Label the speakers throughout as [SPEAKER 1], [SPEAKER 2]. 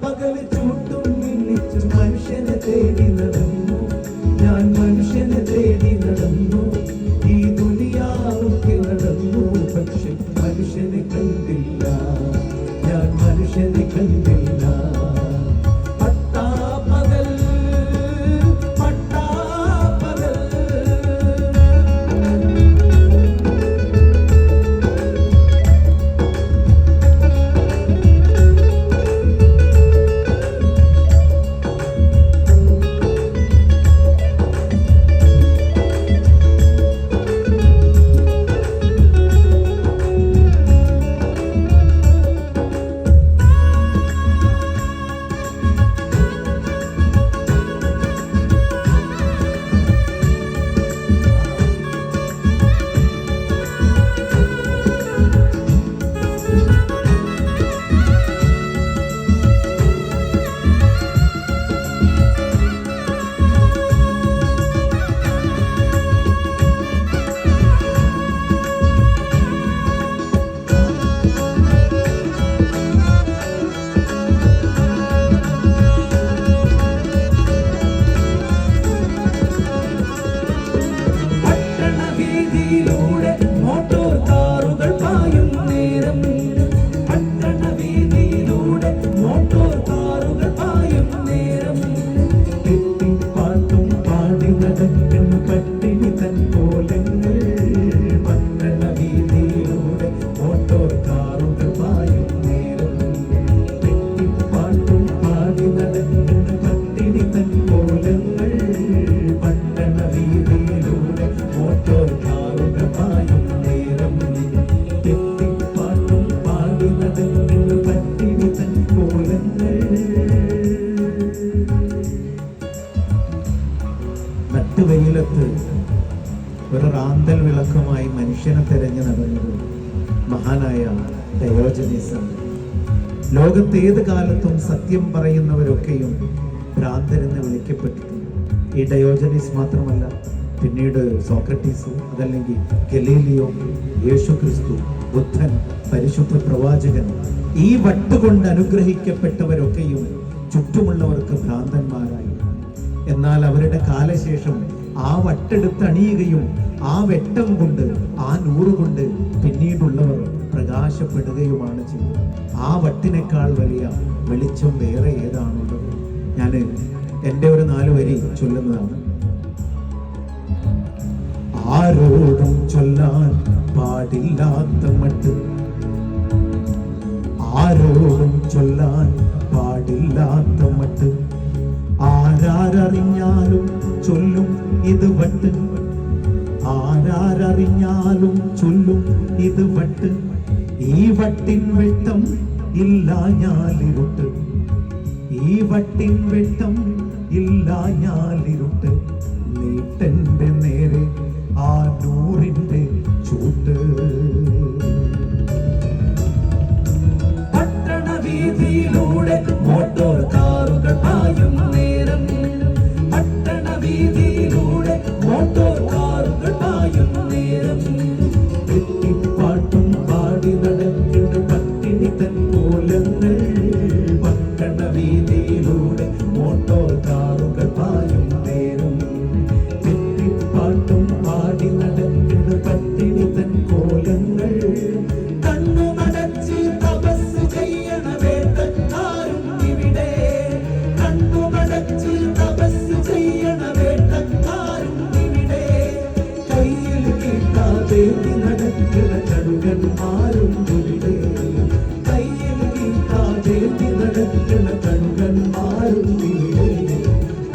[SPEAKER 1] പകല് ചൂട്ടും മിന്നിച്ചു മനുഷ്യനെ തേടി നടന്നു. ഞാൻ മനുഷ്യനെ തേടി നടന്നു. ഈ ദുനിയാവൊക്കെ നടന്നു. പക്ഷെ മനുഷ്യനെ കണ്ടില്ല. ഞാൻ മനുഷ്യനെ കണ്ടില്ല. വെയിലത്ത് ഒരു റാന്തൽ വിളക്കുമായി മനുഷ്യനെ തെരഞ്ഞു നടന്നത് മഹാനായ ഡയോജനീസ്. ലോകത്ത് ഏത് കാലത്തും സത്യം പറയുന്നവരൊക്കെയും ഭ്രാന്തരെന്ന് വിളിക്കപ്പെട്ടിട്ടുണ്ട്. ഈ ഡയോജനീസ് മാത്രമല്ല, പിന്നീട് സോക്രട്ടീസ്, അതല്ലെങ്കിൽ ഗലീലിയോ, യേശു ക്രിസ്തു, ബുദ്ധൻ, പരിശുദ്ധ പ്രവാചകൻ, ഈ വട്ടുകൊണ്ട് അനുഗ്രഹിക്കപ്പെട്ടവരൊക്കെയും ചുറ്റുമുള്ളവർക്ക് ഭ്രാന്തന്മാരായി. എന്നാൽ അവരുടെ കാലശേഷം ആ വട്ടെടുത്ത് അണിയുകയും ആ വെട്ടം കൊണ്ട്, ആ നൂറുകൊണ്ട് പിന്നീടുള്ളവർ പ്രകാശപ്പെടുകയുമാണ് ചെയ്യുന്നത്. ആ വട്ടിനേക്കാൾ വലിയ വെളിച്ചം വേറെ ഏതാണുള്ളത്? ഞാൻ എൻ്റെ ഒരു 4 വരി ചൊല്ലുന്നതാണ്. ആരോടും ചൊല്ലാൻ പാടില്ലാത്ത മട്ട്, ആരോടും ചൊല്ലാൻ പാടില്ലാത്ത മട്ട്, ആരാരറിഞ്ഞാലും ചൊല്ലും ഇത് വട്ട്, ആരാരറിഞ്ഞാലും ചൊല്ലും ഇത് വട്ട്. ഈ വട്ടിൻ വെട്ടം ഇല്ല ഞാലിരുട്ട്, ഈ വട്ടിൻ വെട്ടം ഇല്ല ഞാലിരുട്ട്. നീട്ടന്റെ നേരെ ആ നൂറിന്റെ ചൂട്ട്. പട്ടണ വീതിയിലൂടെ മോട്ടോർ കാറുകൾ പായും നേരം, പട്ടണ വീതിയിലൂടെ മോട്ടോർ കാറുകൾ പായും നേരം. പാട്ടും പാടി നടക്കുന്ന പട്ടിണി തൻ കോലങ്ങൾ, പട്ടണ വീതിയിലൂടെ മോട്ടോർ കാറുകൾ പായും നേരം. പാട്ടും പാടി നടക്കുന്ന പട്ടിണി തൻ കോലങ്ങൾ, കണ്ണുമടച്ച് തപസ് ചെയ്യണ വേട്ടക്കാരും ഇവിടെ, കണ്ണുമടച്ച് തപസ് ചെയ്യണ വേട്ടക്കാരും ഇവിടെ. കയ്യിൽ കിട്ടാതെ നടക്കുന്ന കടുകന്മാരും ഇവിടെ, കയ്യിൽ കിട്ടാതെ നടക്കുന്ന കടുകന്മാരും ഇവിടെ.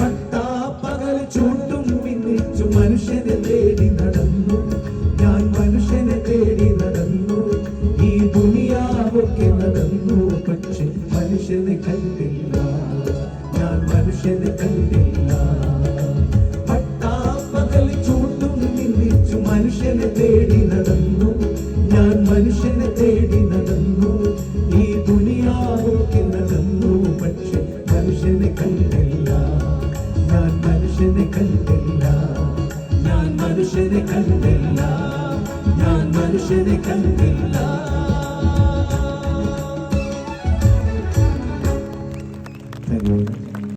[SPEAKER 1] പട്ടാപ്പകൽ ചൂട്ടും മിന്നിച്ചു മനുഷ്യനെ തേടി നടന്നു. ഞാൻ മനുഷ്യനെ തേടി നടന്നു. ഈ ദുനിയാവൊക്കെ നടന്നു. പക്ഷെ മനുഷ്യനെ കണ്ടില്ല. ഞാൻ മനുഷ്യനെ കണ്ടില്ല. പട്ടാപ്പകൽ ചൂട്ടും മിന്നിച്ചു മനുഷ്യനെ തേടി നടന്നു. ഞാൻ മനുഷ്യനെ തേടി നടന്നു. ഈ ദുനിയാവൊക്കെ നടന്നു. പക്ഷെ മനുഷ്യനെ കണ്ടില്ല. ഞാൻ മനുഷ്യനെ കണ്ടില്ല. ഞാൻ മനുഷ്യനെ കണ്ടില്ല. ഞാൻ മനുഷ്യനെ കണ്ടില്ല.